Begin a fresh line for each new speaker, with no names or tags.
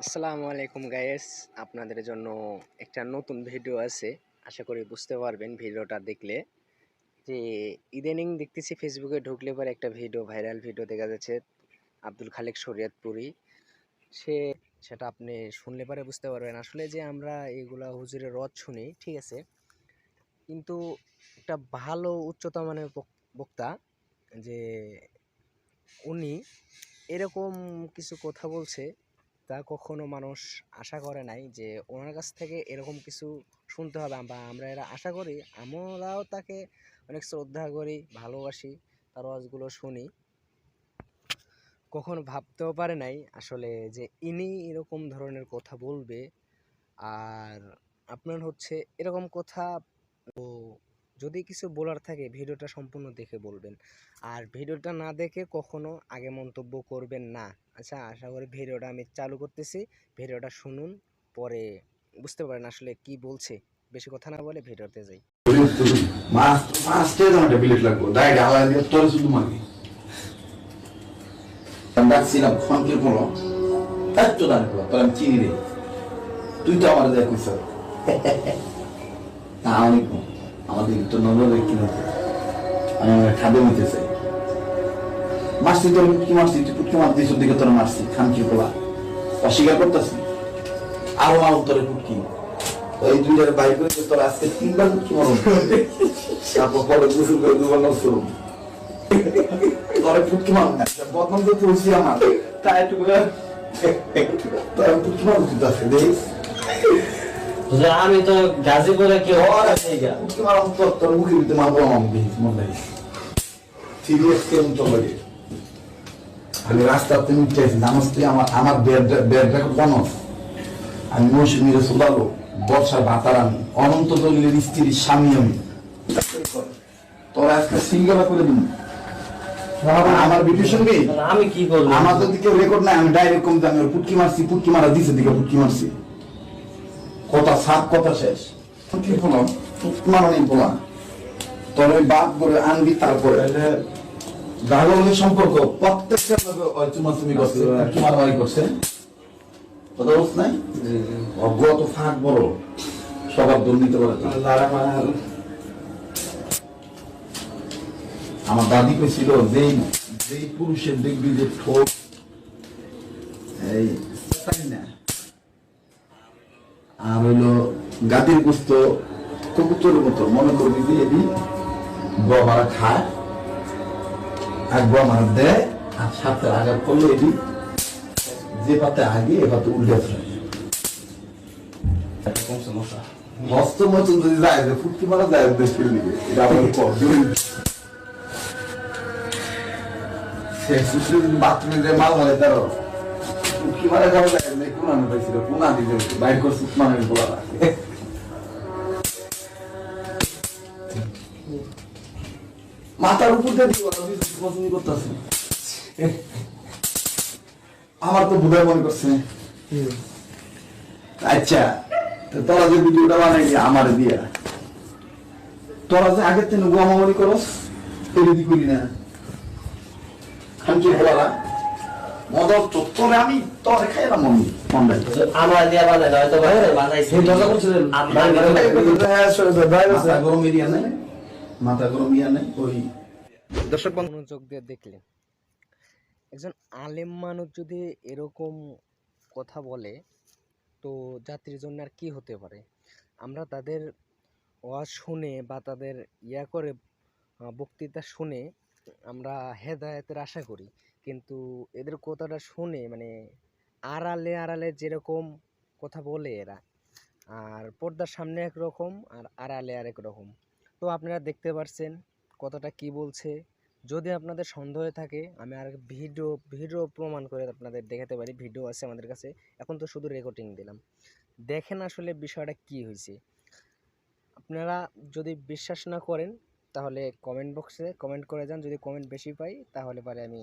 আসসালামু আলাইকুম গাইস, আপনাদের জন্য একটা নতুন ভিডিও আছে। আশা করি বুঝতে পারবেন ভিডিওটা দেখলে। যে ইদানিং দেখতেছি ফেসবুকে ঢুকলে পরে একটা ভিডিও, ভাইরাল ভিডিও দেখা যাচ্ছে আব্দুল খালেক শরীয়তপুরী। সে সেটা আপনি শুনলে পরে বুঝতে পারবেন আসলে যে আমরা এগুলা হুজুরের রদ শুনি, ঠিক আছে, কিন্তু একটা ভালো উচ্চতা মানের বক্তা, যে উনি এরকম কিছু কথা বলছে তা কখনো মানুষ আশা করে নাই যে ওনার কাছ থেকে এরকম কিছু শুনতে হবে, বা আমরা এরা আশা করি, আমরাও তাকে অনেক শ্রদ্ধা করি, ভালোবাসি, তার ওয়াজগুলো শুনি। কখনো ভাবতেও পারে নাই আসলে যে ইনি এরকম ধরনের কথা বলবে। আর আপনার হচ্ছে এরকম কথা, তো যদি কিছু বলার থাকে ভিডিওটা সম্পূর্ণ দেখে বলবেন, আর ভিডিওটা না দেখে কখনো আগে মন্তব্য করবেন না। আচ্ছা, আশা করি ভিডিওটা আমি চালু করতেছি, ভিডিওটা শুনুন, পরে বুঝতে পারেন আসলে কি বলছে। বেশি কথা না বলে ভিডিওতে যাই।
ডাকছিলাম ফোনকে কোনো একটু দাঁড়িয়ে পড়া তোর আমি চিনি রে, তুই তো আমার দেখ স্যার আমাদের তো নজরে কিনে আমি আমার খাদ্য নিতে চাই। মারছি তোর পুটকি মারছি, তুই পুটকি মার দিয়েছ দিকে তোর মারছি খানকি পোলা অস্বীকার করতেছি। আরো মার তোর পুটকি ওই দুইটার বাইর করে তোর আজকে 3বার পুটকি মারুন, তারপর পরে গোসল করে 2বার নষ্ট করুন। তোর পুটকি মারুন না, বদনাম তো তুলছি আমার তাই একটু তোর পুটকি মারুন কিন্তু আছে দেখ।
আমি তো গাজীপুরে কি
পুটকি মারুন তোর মুখের ভিতরে মারবো আমি মনে হয় সিরিয়াস কেমন চলে। আমি রাস্তাতে মিটাইছি জানোস তুই আমার বেডটা বনস, আমি মৌসুমীরে চলালো বর্ষার ভাতার, আমি অনন্ত দলিলের স্ত্রীর স্বামী, আমি তোর আজকে সিঙ্গেলা করে দিন আমার ভিডিওর সঙ্গে।
আমি কি করবো?
আমার তো দিকে রেকর্ড নাই, আমি ডাইরেক্ট কম আমি পুটকি মারছি, পুটকি মারা দিছে দিকে পুটকি মারছি, কথা সাত কথা শেষ। পুটকি বলো পুটকি মারা নেই বলা, তোর ওই বাপ করে আনবি তারপরে ভাগবতের সম্পর্ক প্রত্যেকটা চুমাচুমি করছে, কি মারামারি করছে, কথা বলছ নাই? অজ্ঞত ফাঁক বড় সবার দুর্নীতি করে। আমার দাদি পেছিল যেই যেই পুরুষের দেখবি যে ঠোক এই না, আর হইলো গাদির গুস্ত কবুতরের মতো মনে করবি যে এটি বাবারা খায়, একবার মার দেয় আর সাথে আঘাত করলে এটি যে পাতে আগে এ পাতে উল্টে হস্ত মতন যদি যায় ফুটকি মারা যায় দেশের দিকে, এটা আমার বাথরুমে যে মাল মারে তার ফুটকি মারা যাওয়া যায় পুনানো পাইছিল, পুনা দিবে বাইর করছে পুনানের বলা মাথার উপর দিয়ে পছন্দ করতেছে। আমার তো বোধহয় মনে করছে আচ্ছা তোরা যে ভিডিওটা বানাই আমার দিয়া, তোরা যে আগের থেকে গোয়ামামনি করস এদিকে করি না খানকি বলা মদর তোরে আমি তোর খাইলাম মন্ডাই
আমরা দিয়া বানাই হয়তো বানাইছি
মাথা গরম এরিয়া নাই, মাথা গরম ইয়া নাই। ওই
দর্শক মনোযোগ দিয়ে দেখলেন, একজন আলেম মানুষ যদি এরকম কথা বলে তো জাতির জন্য আর কি হতে পারে। আমরা তাদের ওয়াজ শুনে বা তাদের করে বক্তৃতা শুনে আমরা হেদায়েতের আশা করি, কিন্তু এদের কথাটা শুনে মানে আড়ালে আড়ালে যেরকম কথা বলে এরা, আর পর্দার সামনে একরকম আর আড়ালে আরেক রকম। তো আপনারা দেখতে পাচ্ছেন কথাটা কি বলছে। যদি আপনাদের সন্দেহ থাকে আমি আর ভিডিও প্রমাণ করে আপনাদের দেখাতে পারি, ভিডিও আছে আমাদের কাছে, এখন তো শুধু রেকর্ডিং দিলাম। দেখেন আসলে বিষয়টা কি হয়েছে। আপনারা যদি বিশ্বাস না করেন তাহলে কমেন্ট বক্সে কমেন্ট করে যান, যদি কমেন্ট বেশি পাই তাহলে পারে আমি